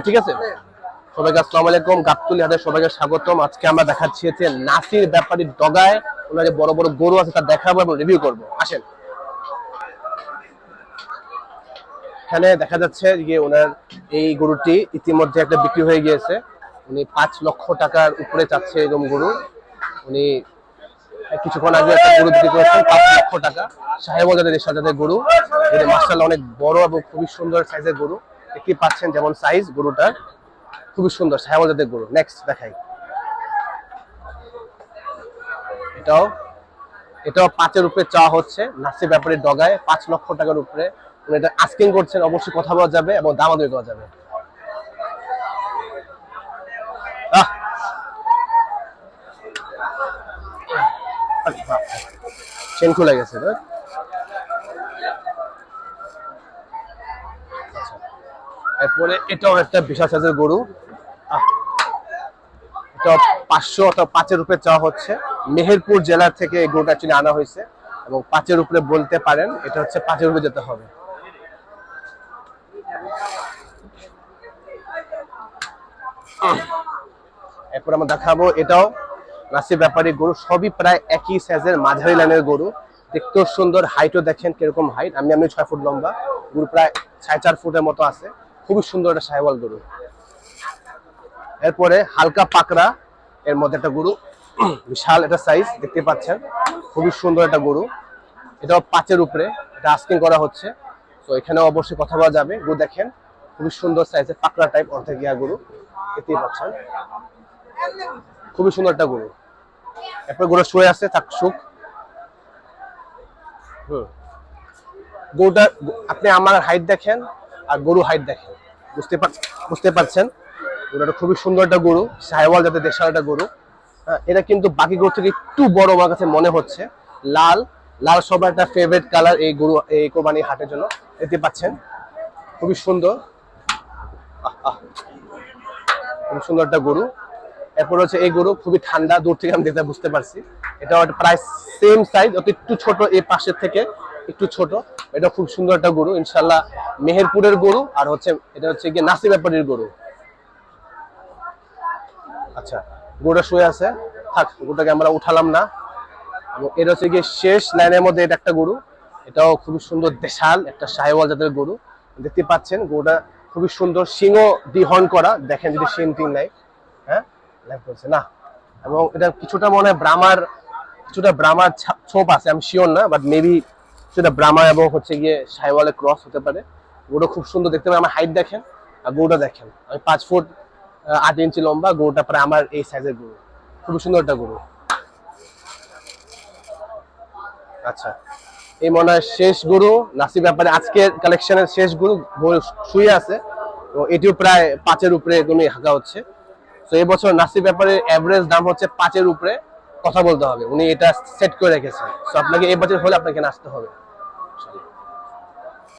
ঠিক আছে, সবাইকে আসসালামু আলাইকুম। গাবতলী হাটে সবাইকে স্বাগতম। আজকে আমরা দেখাচ্ছি যে নাসির ব্যাপারীর ডগায় ওনার যে বড় বড় গরু আছে তা দেখাবো এবং রিভিউ করবো। আসেন। এখানে দেখা যাচ্ছে যে ওনার এই গরুটি ইতিমধ্যে একটা বিক্রি হয়ে গিয়েছে। উনি 5 লক্ষ টাকার উপরে চাচ্ছে এরকম গরু। উনি কিছুক্ষণ আগে একটা গরু বিক্রি করেছেন 5 লক্ষ টাকা, সাহেব জাতের গরু। মাশাআল্লাহ অনেক বড় এবং খুবই সুন্দর সাইজের গরু দেখতে পাচ্ছেন, যেমন সাইজ গরুটার খুবই সুন্দর সাহেব জাতের গরু। নেক্সট দেখাই, এটাও এটাও 5-এর উপরে চাওয়া হচ্ছে। নাসির ব্যাপারীর ডগায় 5 লক্ষ টাকার উপরে উনি এটা আস্কিং করছেন। অবশ্যই কথা বলা যাবে এবং দামাদামি করা যাবে। চেন খুলে গেছে। এরপরে এটাও একটা বিশাল সাইজের গরু। এটা 500 অথবা 5-এর উপরে চাওয়া হচ্ছে। মেহেরপুর জেলা থেকে এই গরুটা অ্যাকচুয়ালি আনা হয়েছে এবং 5-এর উপরে বলতে পারেন। এটা হচ্ছে 5-এর উপরে যেতে হবে। এরপর আমরা দেখাবো, এটাও নাসির ব্যাপারী গরু। সবই প্রায় একই সাইজের মাঝারি লাইনের গরু, দেখতেও সুন্দর। হাইটও দেখেন কিরকম হাইট, আমি 6 ফুট লম্বা, গরু প্রায় 4.5 ফুটের মতো আছে। খুবই সুন্দর একটা সাহেওয়াল গরু। এরপরে হালকা পাকড়া এর মধ্যে একটা গরু, বিশাল একটা সাইজ দেখতে পাচ্ছেন, খুবই সুন্দর একটা গরু। এটাও 5-এর উপরে, এটা আস্কিং করা হচ্ছে। তো এখানে অবশ্যই কথা বলা যাবে। গরু দেখেন খুবই সুন্দর সাইজের পাকড়া টাইপ অর্ধেক গিয়া গরু দেখতেই পাচ্ছেন, খুবই সুন্দর একটা গরু। এরপর গরু শুয়ে আছে চাকসুক। গরুটা আপনি আমার হাইট দেখেন আর গরু হাইট দেখেন, বুঝতে পারছেন গরুটা খুবই সুন্দর একটা গরু, সাহেওয়াল জাতের দেশাল একটা গরু। এটা কিন্তু বাকি গরু থেকে একটু বড় আমার কাছে মনে হচ্ছে। লাল লাল সবার একটা ফেভারিট কালার এই গরু, এই কোরবানি হাটের জন্য। দেখতে পাচ্ছেন খুবই সুন্দর, খুবই সুন্দর একটা গরু। এরপর হচ্ছে এই গরু খুবই ঠান্ডা, দূর থেকে আমি দেখতে বুঝতে পারছি। এটা প্রায় সেম সাইজ, একটু ছোট, এই পাশের থেকে একটু ছোট। এটা খুব সুন্দর একটা গরু, ইনশাল্লাহ মেহেরপুরের গরু। আর হচ্ছে এটা হচ্ছে গিয়ে নাসির ব্যাপারীর গরু। আচ্ছা, গরুটা শুয়ে আছে, থাক, গরুটাকে আমরা উঠালাম না। এবং এটা হচ্ছে গিয়ে শেষ লাইনের মধ্যে এটা একটা গরু। এটাও খুবই সুন্দর দেশাল একটা সাহেওয়াল জাতের গরু দেখতে পাচ্ছেন। গরুটা খুবই সুন্দর, সিংহ দ্বিহরণ করা, দেখেন যদি সিং টিং নাই। হ্যাঁ, লাইভ করছে না। এবং এটা কিছুটা মনে হয় কিছুটা ব্রাহ্মার ছোপ আছে, আমি শিওর না, বাট মেবি সেটা ব্রাহ্মা এবং হচ্ছে গিয়ে সাহেওয়ালের ক্রস হতে পারে। গরুটা খুব সুন্দর দেখতে পাবেন। আমার হাইট দেখেন আর গরুটা দেখেন, আমি 5 ফুট 8 ইঞ্চি লম্বা। গরুটা প্রায় আমার এই সাইজের গরু, খুবই সুন্দর একটা গরু। আচ্ছা, এই মনে হয় শেষ গরু নাসির ব্যাপারে, আজকের কালেকশনের শেষ গরু শুয়ে আছে। তো এটিও প্রায় 5-এর উপরে তুমি হাঁকা হচ্ছে। তো এই বছর নাসির ব্যাপারে এভারেজ দাম হচ্ছে 5-এর উপরে কথা বলতে হবে, উনি এটা সেট করে রেখেছেন। তো আপনাকে এই বছর হলে আপনাকে আসতে হবে।